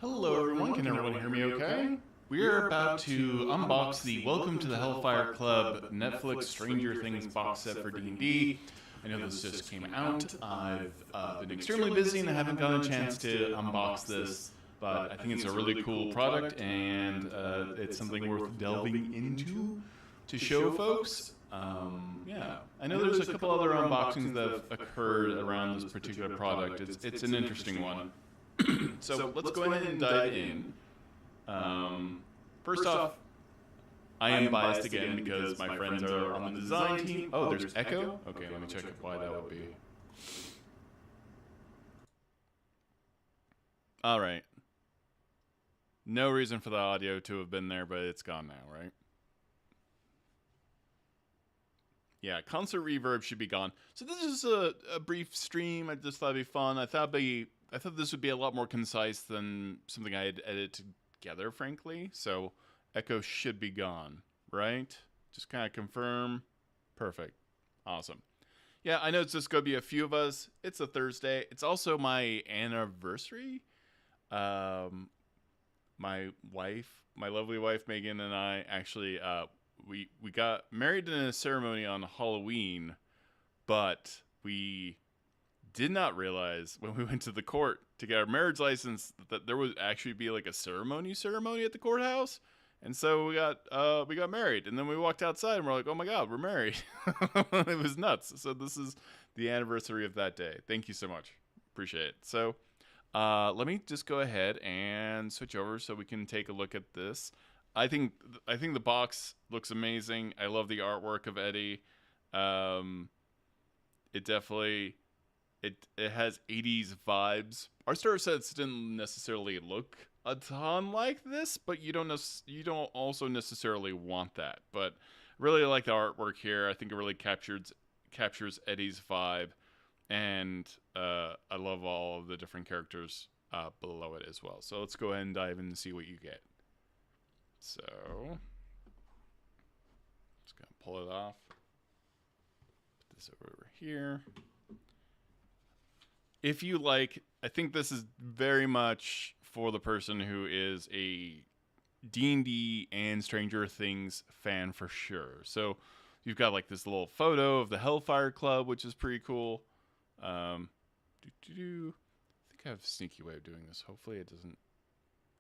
Hello everyone, can everyone hear me okay? We are about to unbox the Welcome to the Hellfire Club Netflix Stranger Things box set for D&D. I know this just came out. I've been extremely busy and I haven't gotten a chance to unbox this, but I think it's a really cool product and it's something worth delving into to show folks. Yeah, I know there's a couple other unboxings that have occurred around this particular product. It's an interesting one. So let's go ahead and dive in. First off, I am biased again because my friends are on the design team. Oh, there's echo? Okay, let me check why that would be. Alright. No reason for the audio to have been there, but it's gone now, right? Yeah, concert reverb should be gone. So this is a brief stream. I just thought it'd be fun. I thought this would be a lot more concise than something I had edited together, frankly. So echo should be gone, right? Just kind of confirm. Perfect. Awesome. Yeah, I know it's just going to be a few of us. It's a Thursday. It's also my anniversary. My lovely wife, Megan, and I actually, we got married in a ceremony on Halloween, but we did not realize when we went to the court to get our marriage license that there would actually be like a ceremony at the courthouse. And so we got married, and then we walked outside and we're like, oh my God, we're married. It was nuts. So this is the anniversary of that day. Thank you so much. Appreciate it. So let me just go ahead and switch over so we can take a look at this. I think the box looks amazing. I love the artwork of Eddie. It definitely it has 80s vibes. Our starter sets didn't necessarily look a ton like this, but you don't also necessarily want that. But I really like the artwork here. I think it really captures Eddie's vibe, and I love all of the different characters below it as well. So let's go ahead and dive in and see what you get. So, just gonna pull it off. Put this over here. If you like, I think this is very much for the person who is a D&D and Stranger Things fan for sure. So, you've got like this little photo of the Hellfire Club, which is pretty cool. I think I have a sneaky way of doing this. Hopefully it doesn't.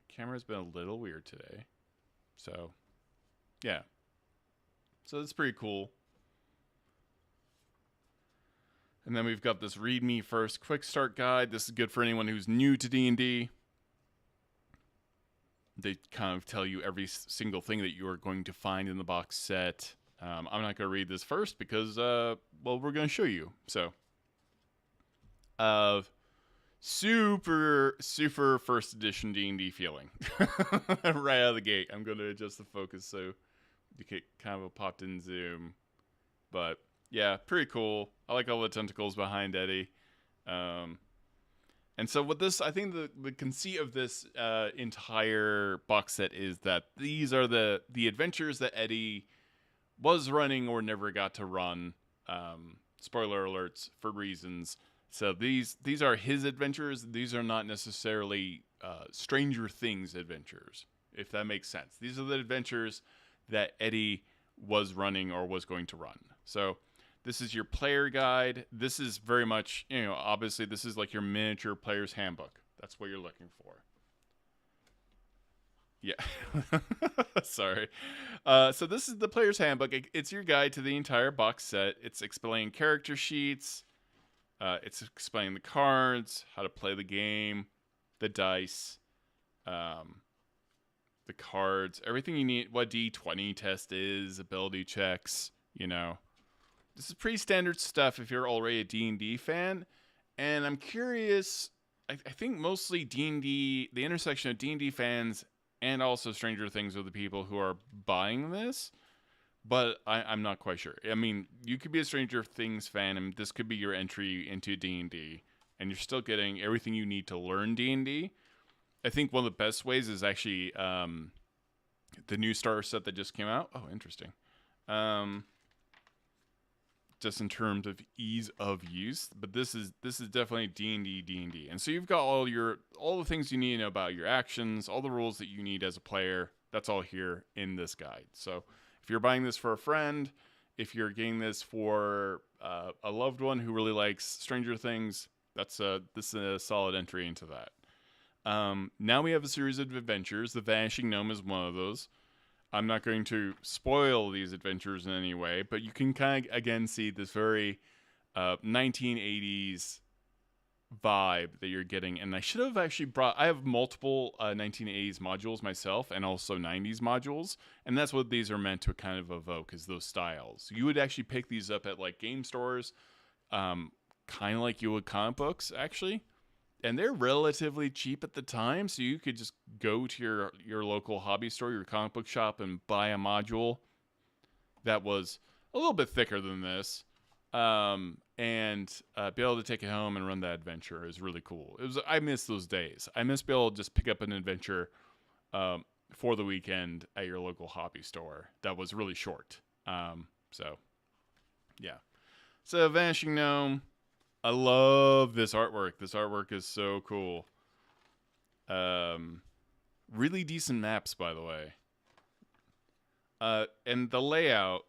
Camera's been a little weird today. So, yeah. So that's pretty cool. And then we've got this read me first quick start guide. This is good for anyone who's new to D&D. They kind of tell you every single thing that you are going to find in the box set. I'm not going to read this first because, well, we're going to show you. So, super first edition D&D feeling right out of the gate. I'm going to adjust the focus so you get kind of a popped in zoom, but yeah, pretty cool. I like all the tentacles behind Eddie. And so with this, I think the conceit of this entire box set is that these are the adventures that Eddie was running or never got to run. Spoiler alerts for reasons. So these are his adventures. These are not necessarily Stranger Things adventures, if that makes sense. These are the adventures that Eddie was running or was going to run. So this is your player guide. This is very much, obviously this is like your miniature player's handbook. That's what you're looking for. Yeah. Sorry. So this is the player's handbook. It's your guide to the entire box set. It's explaining character sheets. It's explaining the cards, how to play the game, the dice, the cards, everything you need, what D20 test is, ability checks, This is pretty standard stuff if you're already a D&D fan. And I'm curious, I think mostly D&D, the intersection of D&D fans and also Stranger Things are the people who are buying this. But I'm not quite sure. I mean, you could be a Stranger Things fan, and this could be your entry into D&D, and you're still getting everything you need to learn D&D. I think one of the best ways is actually the new starter set that just came out. Oh, interesting. just in terms of ease of use, but this is definitely D&D. And so you've got all the things you need to know about your actions, all the rules that you need as a player. That's all here in this guide. So if you're buying this for a friend, if you're getting this for a loved one who really likes Stranger Things, this is a solid entry into that. Now we have a series of adventures. The Vanishing Gnome is one of those. I'm not going to spoil these adventures in any way, but you can kind of, again, see this very 1980s vibe that you're getting. And I should have actually I have multiple 1980s modules myself and also 90s modules. And that's what these are meant to kind of evoke, is those styles. You would actually pick these up at like game stores, kind of like you would comic books, actually. And they're relatively cheap at the time, so you could just go to your local hobby store, your comic book shop, and buy a module that was a little bit thicker than this, and be able to take it home and run that adventure is really cool. I miss those days. I miss being able to just pick up an adventure for the weekend at your local hobby store that was really short. So, yeah. So, Vanishing Gnome. I love this artwork. This artwork is so cool. Really decent maps, by the way. And the layout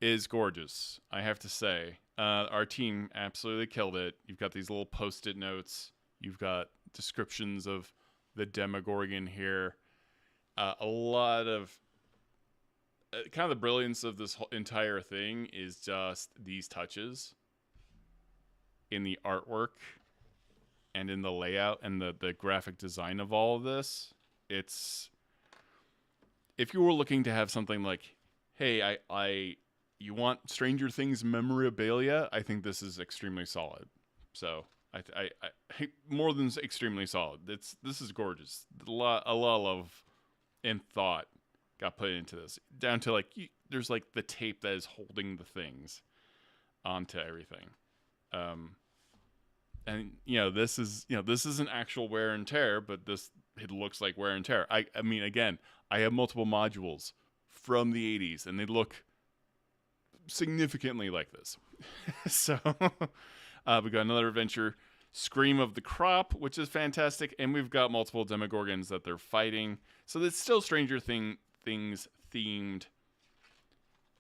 is gorgeous, I have to say. Our team absolutely killed it. You've got these little post-it notes. You've got descriptions of the Demogorgon here. A lot of... kind of the brilliance of this whole entire thing is just these touches in the artwork and in the layout and the graphic design of all of this. It's, if you were looking to have something like, hey, you want Stranger Things memorabilia, I think this is extremely solid. So I more than extremely solid. This is gorgeous. A lot of love and thought got put into this, down to like there's like the tape that is holding the things onto everything. And this is an actual wear and tear, but it looks like wear and tear. I mean, again, I have multiple modules from the 80s, and they look significantly like this. So we got another adventure, Scream of the Crop, which is fantastic, and we've got multiple Demogorgons that they're fighting. So it's still Stranger Things themed.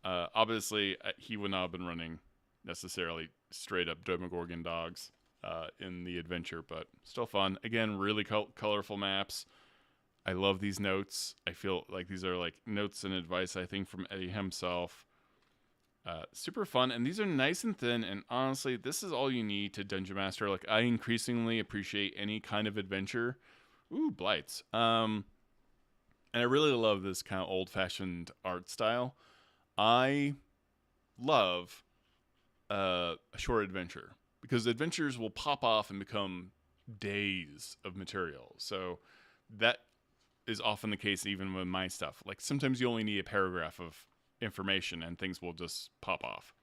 Obviously, he would not have been running necessarily straight up Demogorgon dogs in the adventure, but still fun. Again, really colorful maps. I love these notes. I feel like these are like notes and advice, I think, from Eddie himself. Super fun, and these are nice and thin, and honestly, this is all you need to Dungeon Master. Like, I increasingly appreciate any kind of adventure. Ooh, blights. And I really love this kind of old-fashioned art style. I love a short adventure, because adventures will pop off and become days of material. So that is often the case even with my stuff. Like, sometimes you only need a paragraph of information and things will just pop off.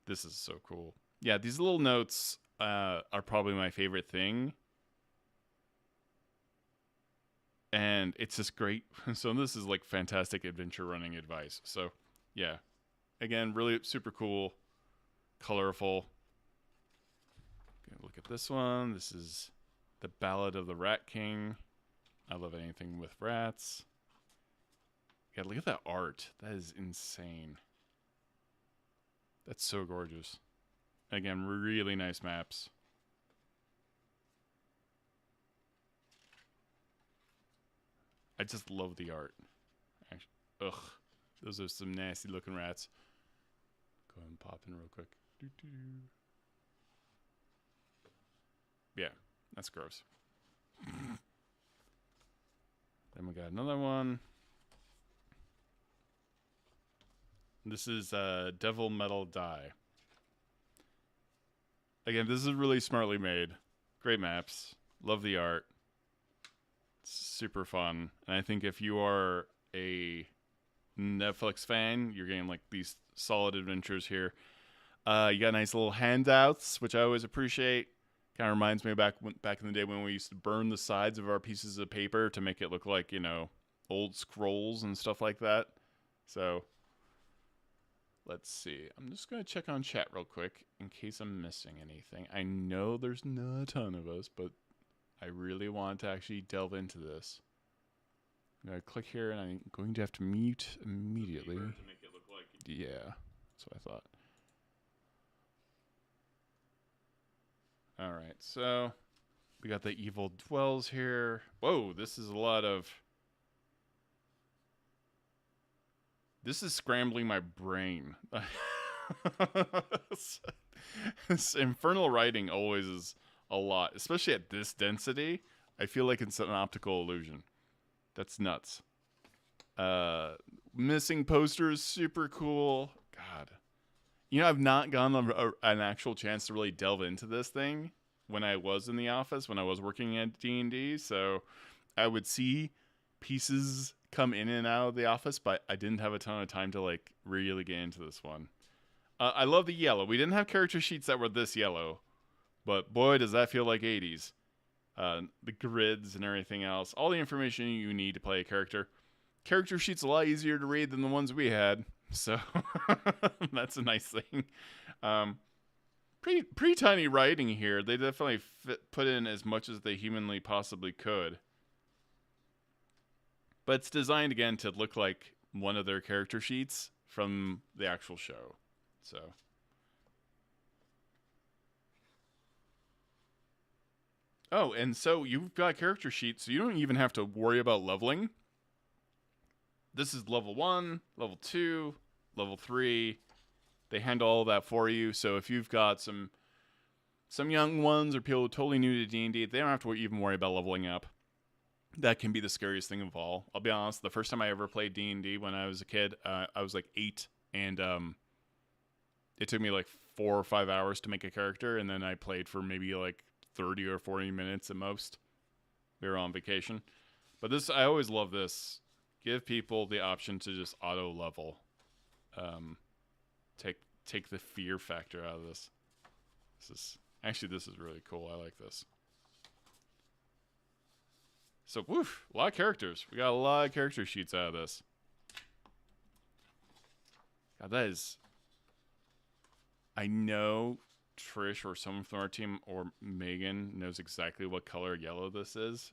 This is so cool. Yeah, these little notes are probably my favorite thing. And it's just great. So this is like fantastic adventure running advice. So yeah, again, really super cool, colorful. Look at this one. This is the Ballad of the Rat King. I love anything with rats. Yeah, look at that art. That is insane. That's so gorgeous. Again, really nice maps. I just love the art. Actually, ugh. Those are some nasty looking rats. Go ahead and pop in real quick. Yeah, that's gross. Then we got another one. This is Devil Metal Die. Again, this is really smartly made. Great maps. Love the art. It's super fun. And I think if you are a Netflix fan, you're getting like these solid adventures here. You got nice little handouts, which I always appreciate. Kind of reminds me of back in the day when we used to burn the sides of our pieces of paper to make it look like, old scrolls and stuff like that. So Let's see. I'm just going to check on chat real quick in case I'm missing anything. I know there's not a ton of us, but I really want to actually delve into this. I'm going to click here, and I'm going to have to mute immediately. To make it look like it. Yeah, that's what I thought. All right, so we got the evil dwells here. Whoa, this is a lot of... This is scrambling my brain. This infernal writing always is a lot, especially at this density. I feel like it's an optical illusion. That's nuts. Missing posters, super cool. God. You know, I've not gotten an actual chance to really delve into this thing when I was in the office, when I was working at D&D. So I would see pieces come in and out of the office, but I didn't have a ton of time to like really get into this one. I love the yellow. We didn't have character sheets that were this yellow, but boy, does that feel like 80s. The grids and everything else, all the information you need to play a character. Character sheets a lot easier to read than the ones we had, so that's a nice thing. Pretty tiny writing here. They definitely put in as much as they humanly possibly could. But it's designed, again, to look like one of their character sheets from the actual show. So. Oh, and so you've got character sheets, so you don't even have to worry about leveling. This is level 1, level 2, level 3. They handle all that for you. So if you've got some young ones or people totally new to D&D, they don't have to even worry about leveling up. That can be the scariest thing of all. I'll be honest, the first time I ever played D&D when I was a kid, I was like 8, and it took me like 4 or 5 hours to make a character, and then I played for maybe like 30 or 40 minutes at most. We were on vacation. But this, I always love this. Give people the option to just auto level. Take the fear factor out of this. This is really cool. I like this. So, woof, a lot of characters. We got a lot of character sheets out of this. God, that is... I know Trish or someone from our team or Megan knows exactly what color yellow this is.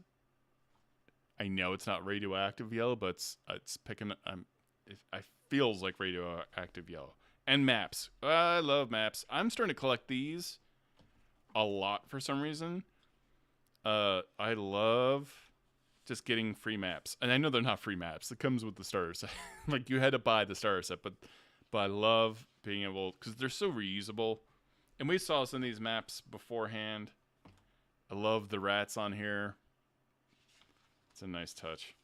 I know it's not radioactive yellow, but it's picking... it feels like radioactive yellow. And maps. I love maps. I'm starting to collect these a lot for some reason. I love... just getting free maps. And I know they're not free maps. It comes with the starter set. Like, you had to buy the starter set, but I love being able... because they're so reusable. And we saw some of these maps beforehand. I love the rats on here. It's a nice touch.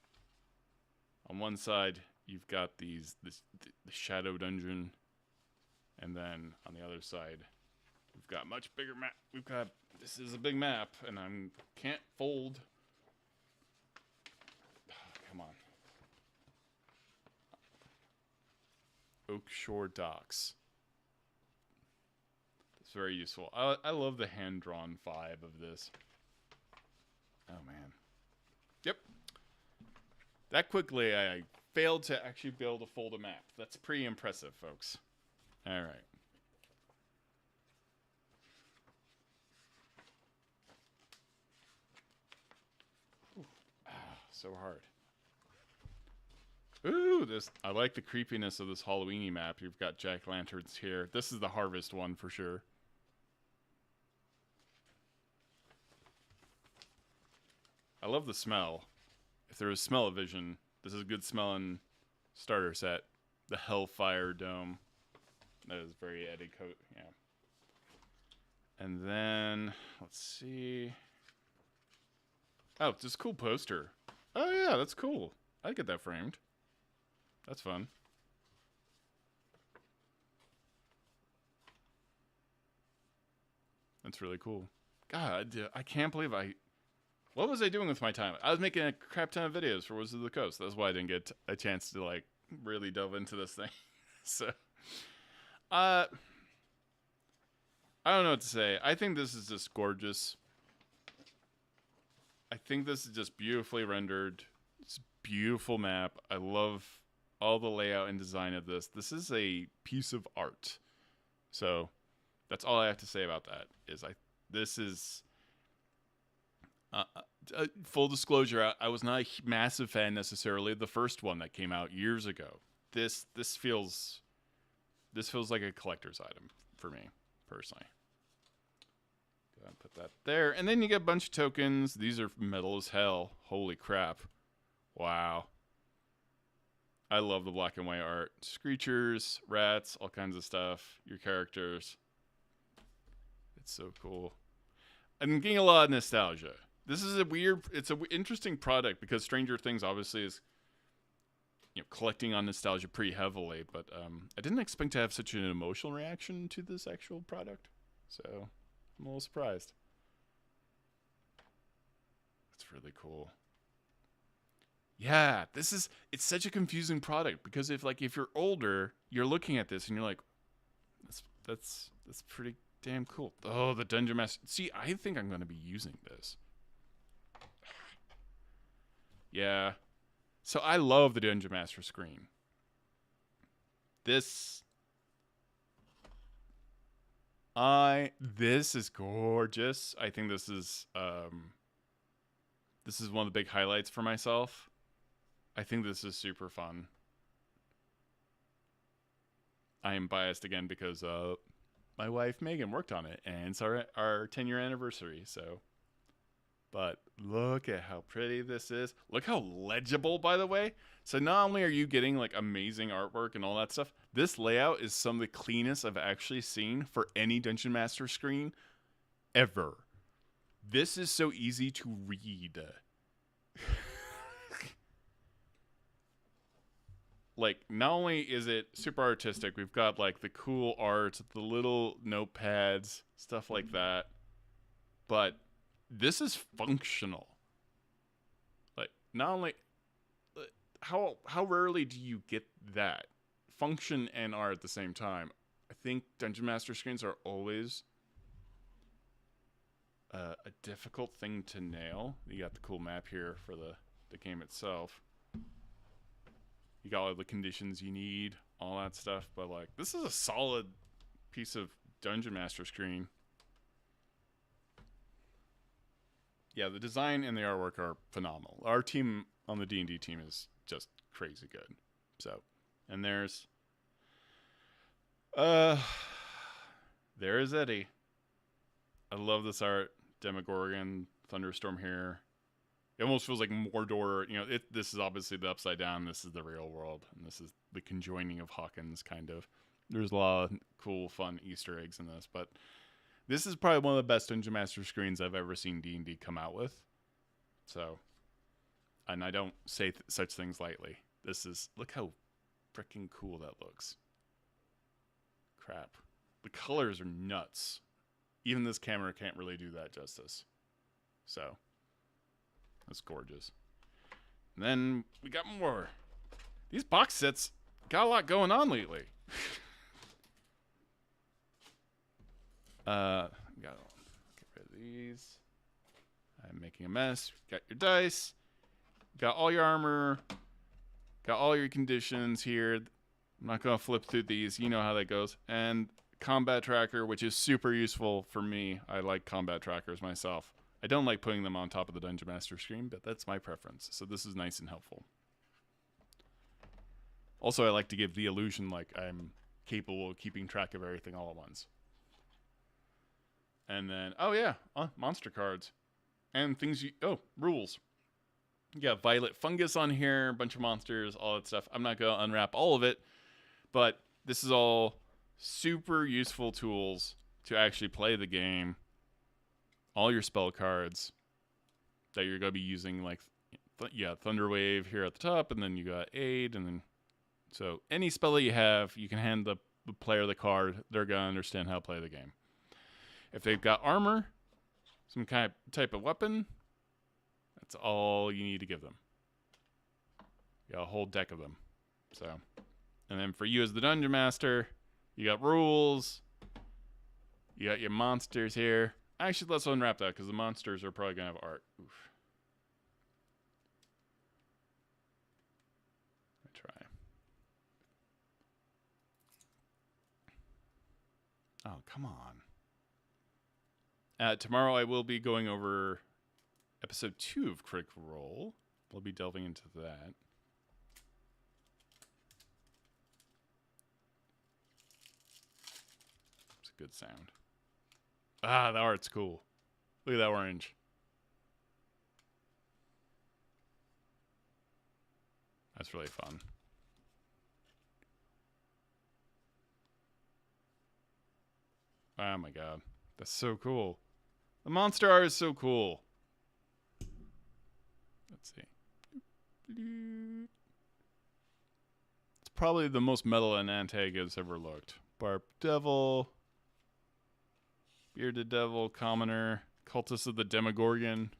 On one side, you've got the shadow dungeon. And then on the other side, we've got much bigger map. This is a big map, and I can't fold... Come on. Oak Shore Docks. It's very useful. I love the hand-drawn vibe of this. Oh, man. Yep. That quickly, I failed to actually be able to fold a map. That's pretty impressive, folks. All right. So hard. Ooh, I like the creepiness of this Halloween-y map. You've got jack-lanterns here. This is the harvest one for sure. I love the smell. If there was smell-o-vision, this is a good smelling starter set. The Hellfire Dome. That is very Eddie coat, yeah. And then, let's see. Oh, it's this cool poster. Oh yeah, that's cool. I'd get that framed. That's fun. That's really cool. God, I can't believe what was I doing with my time? I was making a crap ton of videos for Wizards of the Coast. That's why I didn't get a chance to like really delve into this thing. So, I don't know what to say. I think this is just gorgeous. I think this is just beautifully rendered. It's a beautiful map. I love all the layout and design of this. This is a piece of art. So that's all I have to say about that. This is full disclosure. I was not a massive fan necessarily of the first one that came out years ago. This feels like a collector's item for me personally. Go ahead and put that there, and then you get a bunch of tokens. These are metal as hell. Holy crap! Wow. I love the black and white art. Screechers, rats, all kinds of stuff. Your characters. It's so cool. I'm getting a lot of nostalgia. This is it's an interesting product because Stranger Things obviously is, collecting on nostalgia pretty heavily, but I didn't expect to have such an emotional reaction to this actual product. So I'm a little surprised. That's really cool. Yeah, it's such a confusing product because if you're older, you're looking at this and you're like, that's pretty damn cool. Oh, the Dungeon Master. See, I think I'm going to be using this. Yeah. So I love the Dungeon Master screen. This is gorgeous. I think this is one of the big highlights for myself. I think this is super fun. I am biased again because my wife Megan worked on it, and it's our 10-year anniversary. So, but look at how pretty this is. Look how legible, by the way. So not only are you getting amazing artwork and all that stuff, this layout is some of the cleanest I've actually seen for any Dungeon Master screen ever. This is so easy to read. Not only is it super artistic, we've got the cool art, the little notepads, stuff like that, but this is functional. Not only how rarely do you get that function and art at the same time? I think Dungeon Master screens are always a difficult thing to nail. You got the cool map here for the game itself. You got all the conditions you need, all that stuff. But this is a solid piece of Dungeon Master screen. Yeah, the design and the artwork are phenomenal. Our team on the D&D team is just crazy good. So, and there's Eddie. I love this art. Demogorgon, Thunderstorm here. It almost feels like Mordor. This is obviously the Upside Down. This is the real world. And this is the conjoining of Hawkins, kind of. There's a lot of cool, fun Easter eggs in this. But this is probably one of the best Dungeon Master screens I've ever seen D&D come out with. So, and I don't say such things lightly. Look how freaking cool that looks. Crap. The colors are nuts. Even this camera can't really do that justice. So, that's gorgeous. And then we got more. These box sets got a lot going on lately. Gotta get rid of these. I'm making a mess. Got your dice. Got all your armor. Got all your conditions here. I'm not gonna flip through these. You know how that goes. And combat tracker, which is super useful for me. I like combat trackers myself. I don't like putting them on top of the Dungeon Master screen, but that's my preference. So this is nice and helpful. Also, I like to give the illusion like I'm capable of keeping track of everything all at once. And then, oh yeah, monster cards. And things rules. You got violet fungus on here, a bunch of monsters, all that stuff. I'm not going to unwrap all of it, but this is all super useful tools to actually play the game. All your spell cards that you're going to be using, Thunderwave here at the top, and then you got Aid, and then so any spell that you have, you can hand the player the card. They're going to understand how to play the game. If they've got armor, some kind of type of weapon, that's all you need to give them. You got a whole deck of them. So, and then for you as the Dungeon Master, you got rules. You got your monsters here. Actually, let's unwrap that because the monsters are probably going to have art. Oof. Let me try. Oh, come on. Tomorrow I will be going over episode 2 of Critical Role. We'll be delving into that. It's a good sound. Ah, the art's cool. Look at that orange. That's really fun. Oh my god. That's so cool. The monster art is so cool. Let's see. It's probably the most metal an Antago's ever looked. Barb Devil. Bearded Devil. Commoner. Cultist of the Demogorgon.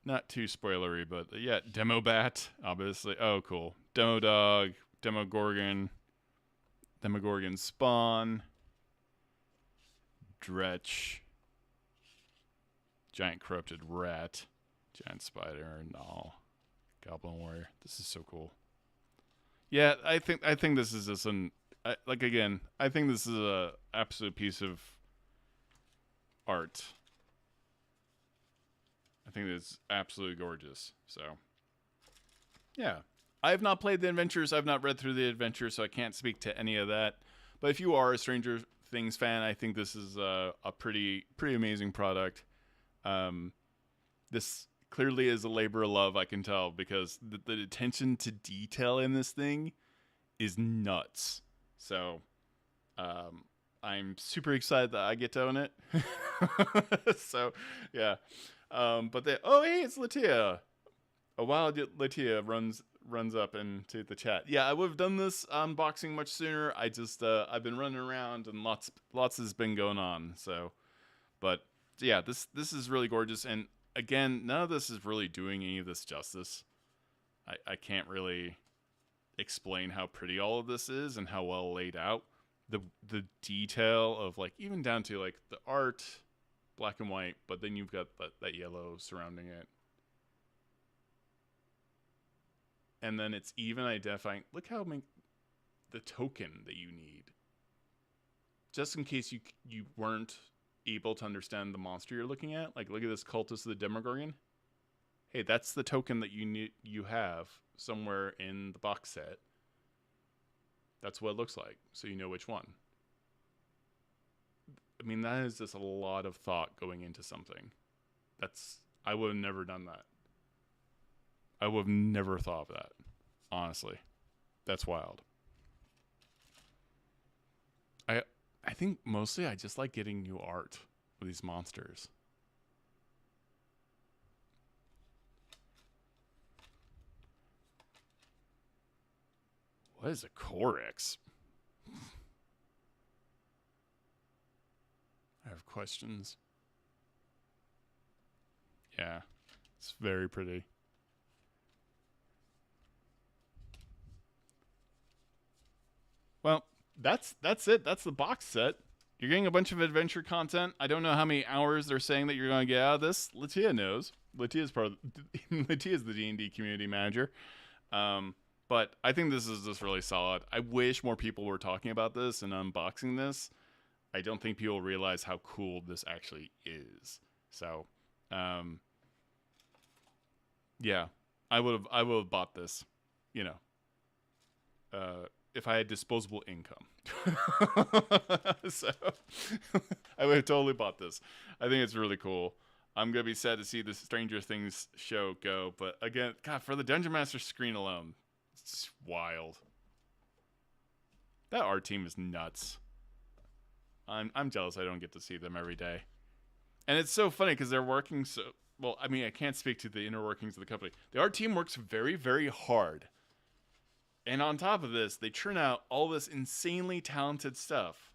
Not too spoilery, but yeah, Demobat, obviously. Oh, cool. Demodog. Demogorgon. Demogorgon Spawn. Dretch. Giant Corrupted Rat. Giant Spider. No. Goblin Warrior. This is so cool. Yeah, I think this is just I think this is a absolute piece of art. I think it's absolutely gorgeous. So, yeah. I have not played the adventures. I've not read through the adventures, so I can't speak to any of that. But if you are a Stranger Things fan, I think this is a pretty amazing product. This clearly is a labor of love, I can tell, because the attention to detail in this thing is nuts. So, I'm super excited that I get to own it. So, yeah. But hey, it's Latia. A wild Latia runs up into the chat. Yeah, I would have done this unboxing much sooner. I just I've been running around and lots has been going on. So, but yeah, this is really gorgeous. And again, none of this is really doing any of this justice. I can't really explain how pretty all of this is and how well laid out. The detail of like even down to like the art, black and white, but then you've got that yellow surrounding it. And then it's even identifying, look how the token that you need. Just in case you weren't able to understand the monster you're looking at. Like, look at this Cultist of the Demogorgon. Hey, that's the token that you have somewhere in the box set. That's what it looks like, so you know which one. I mean, that is just a lot of thought going into something. I would have never done that. I would have never thought of that, honestly. That's wild. I think mostly I just like getting new art with these monsters. What is a Corex? I have questions. Yeah, it's very pretty. Well, that's it. That's the box set. You're getting a bunch of adventure content. I don't know how many hours they're saying that you're going to get out of this. Latia knows. Latia's Latia's the D&D community manager. But I think this is just really solid. I wish more people were talking about this and unboxing this. I don't think people realize how cool this actually is. So, yeah, I would have bought this, you know, if I had disposable income. So I would have totally bought this. I think it's really cool. I'm going to be sad to see the Stranger Things show go. But again, God, for the Dungeon Master screen alone, it's wild. That art team is nuts. I'm jealous I don't get to see them every day. And it's so funny because they're working so... Well, I mean, I can't speak to the inner workings of the company. The art team works very, very hard. And on top of this, they churn out all this insanely talented stuff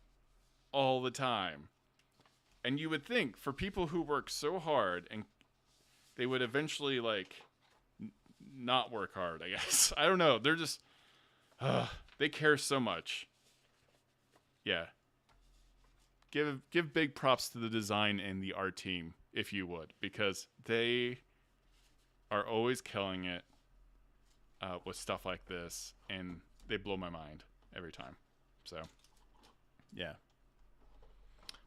all the time. And you would think for people who work so hard, and they would eventually, like, not work hard, I guess. I don't know. They're just... they care so much. Yeah. Give big props to the design and the art team, if you would, because they are always killing it with stuff like this, and they blow my mind every time. So, Yeah.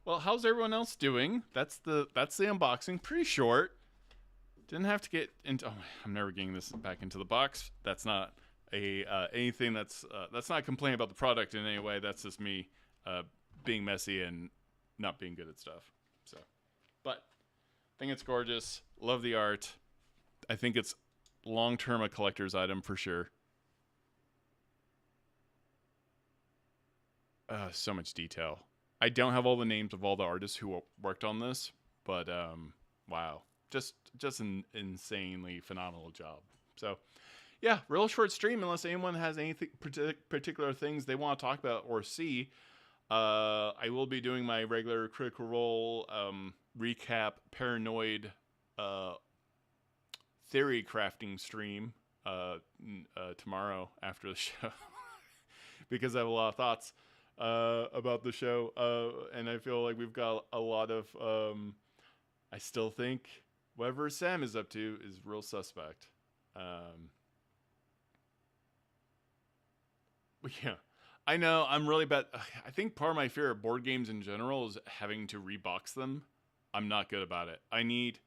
Well, how's everyone else doing? That's the unboxing. Pretty short. Didn't have to get into. Oh, I'm never getting this back into the box. That's not a anything. That's not a complaint about the product in any way. That's just me being messy and not being good at stuff. So, but I think it's gorgeous. Love the art. I think it's long term a collector's item for sure. So much detail. I don't have all the names of all the artists who worked on this, but wow, just an insanely phenomenal job. So, yeah, real short stream. Unless anyone has anything particular things they want to talk about or see, I will be doing my regular Critical Role recap paranoid theory crafting stream tomorrow after the show because I have a lot of thoughts about the show, and I feel like we've got a lot of I still think whatever Sam is up to is real suspect. But yeah, I know I'm really bad. I think part of my fear of board games in general is having to rebox them. I'm not good about it. I need,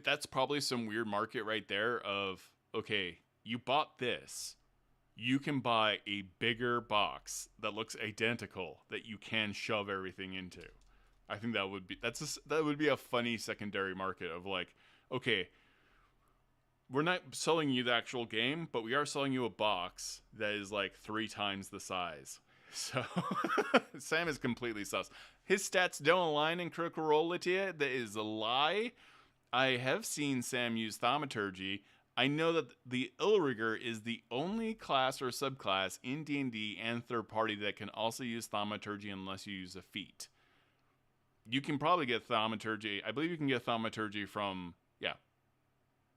that's probably some weird market right there of, okay, you bought this, you can buy a bigger box that looks identical that you can shove everything into. I think that would be a funny secondary market of like, okay, we're not selling you the actual game, but we are selling you a box that is like 3 times the size. So Sam is completely sus. His stats don't align in Critical Role, Litia. That is a lie. I have seen Sam use thaumaturgy. I know that the Illrigger is the only class or subclass in D&D and third party that can also use thaumaturgy unless you use a feat. You can probably get thaumaturgy. I believe you can get thaumaturgy from,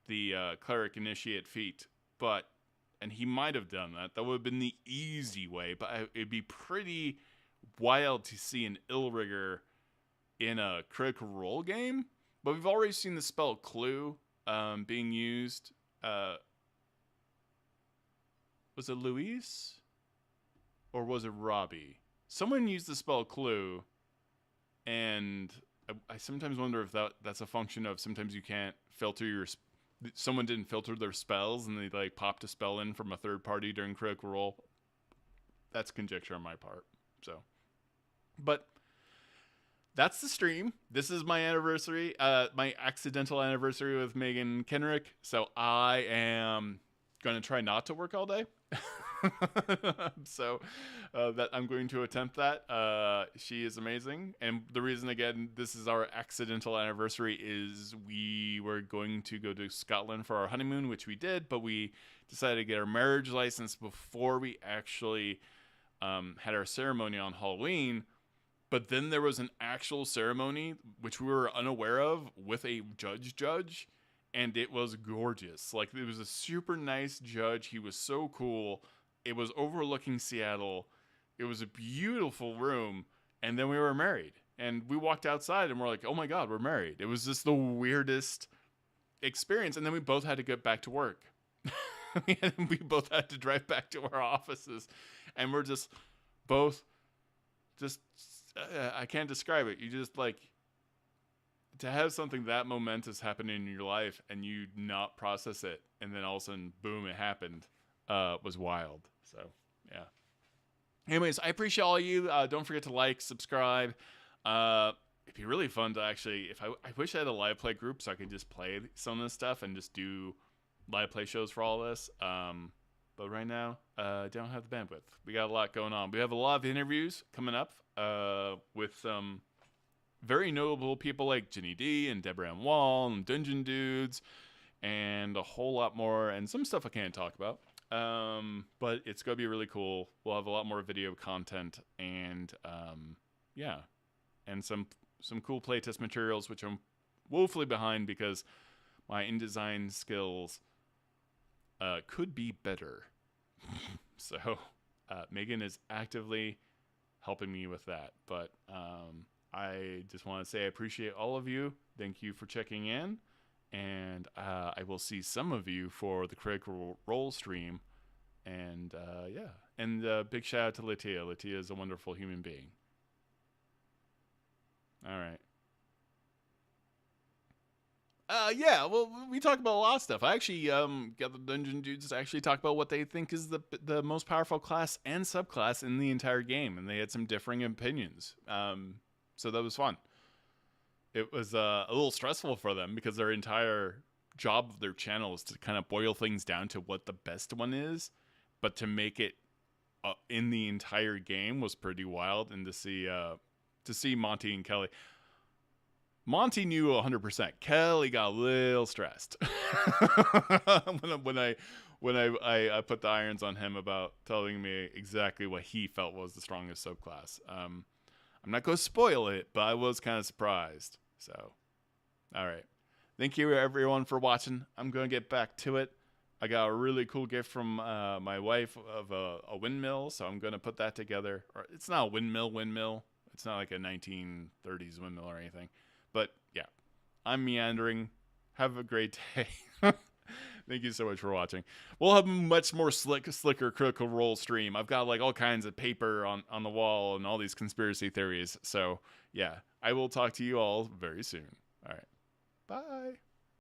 the cleric initiate feat, and he might have done that. That would have been the easy way, but it'd be pretty wild to see an Illrigger in a Critical Role game. But we've already seen the spell Clue being used. Was it Luis? Or was it Robbie? Someone used the spell Clue, and I sometimes wonder if that's a function of sometimes you can't filter someone didn't filter their spells and they like popped a spell in from a third party during Critical Role. That's conjecture on my part. So, but that's the stream. This is my anniversary, my accidental anniversary with Megan Kenrick. So I am going to try not to work all day. So that I'm going to attempt that. She is amazing. And the reason, again, this is our accidental anniversary is we were going to go to Scotland for our honeymoon, which we did, but we decided to get our marriage license before we actually had our ceremony on Halloween. But then there was an actual ceremony, which we were unaware of, with a judge, and it was gorgeous. Like, it was a super nice judge. He was so cool. It was overlooking Seattle. It was a beautiful room, and then we were married. And we walked outside, and we're like, oh my God, we're married. It was just the weirdest experience, and then we both had to get back to work. We both had to drive back to our offices, and we're just both I can't describe it. You just like to have something that momentous happen in your life and you not process it, and then all of a sudden, boom, it happened. Was wild. So yeah. Anyways, I appreciate all of you. Don't forget to like, subscribe. It'd be really fun to actually, I wish I had a live play group so I could just play some of this stuff and just do live play shows for all this. But right now, don't have the bandwidth. We got a lot going on. We have a lot of interviews coming up with some very notable people like Ginny D and Deborah Ann Wall and Dungeon Dudes and a whole lot more, and some stuff I can't talk about. But it's going to be really cool. We'll have a lot more video content and and some cool playtest materials, which I'm woefully behind because my InDesign skills could be better. So Megan is actively helping me with that. But I just want to say I appreciate all of you. Thank you for checking in. And I will see some of you for the Critical Role stream. And And big shout out to Latia. Latia is a wonderful human being. All right. Yeah, well, we talked about a lot of stuff. I actually got the dungeon dudes to actually talk about what they think is the most powerful class and subclass in the entire game, and they had some differing opinions. So that was fun. It was a little stressful for them because their entire job of their channel is to kind of boil things down to what the best one is, but to make it in the entire game was pretty wild. And to see Monty and Kelly. Monty knew 100%. Kelly got a little stressed when I put the irons on him about telling me exactly what he felt was the strongest subclass. I'm not going to spoil it, but I was kind of surprised. So, all right. Thank you, everyone, for watching. I'm going to get back to it. I got a really cool gift from my wife of a windmill, so I'm going to put that together. It's not a windmill. It's not like a 1930s windmill or anything. But, yeah, I'm meandering. Have a great day. Thank you so much for watching. We'll have a much more slicker Critical Role stream. I've got, like, all kinds of paper on the wall and all these conspiracy theories. So, yeah, I will talk to you all very soon. All right. Bye.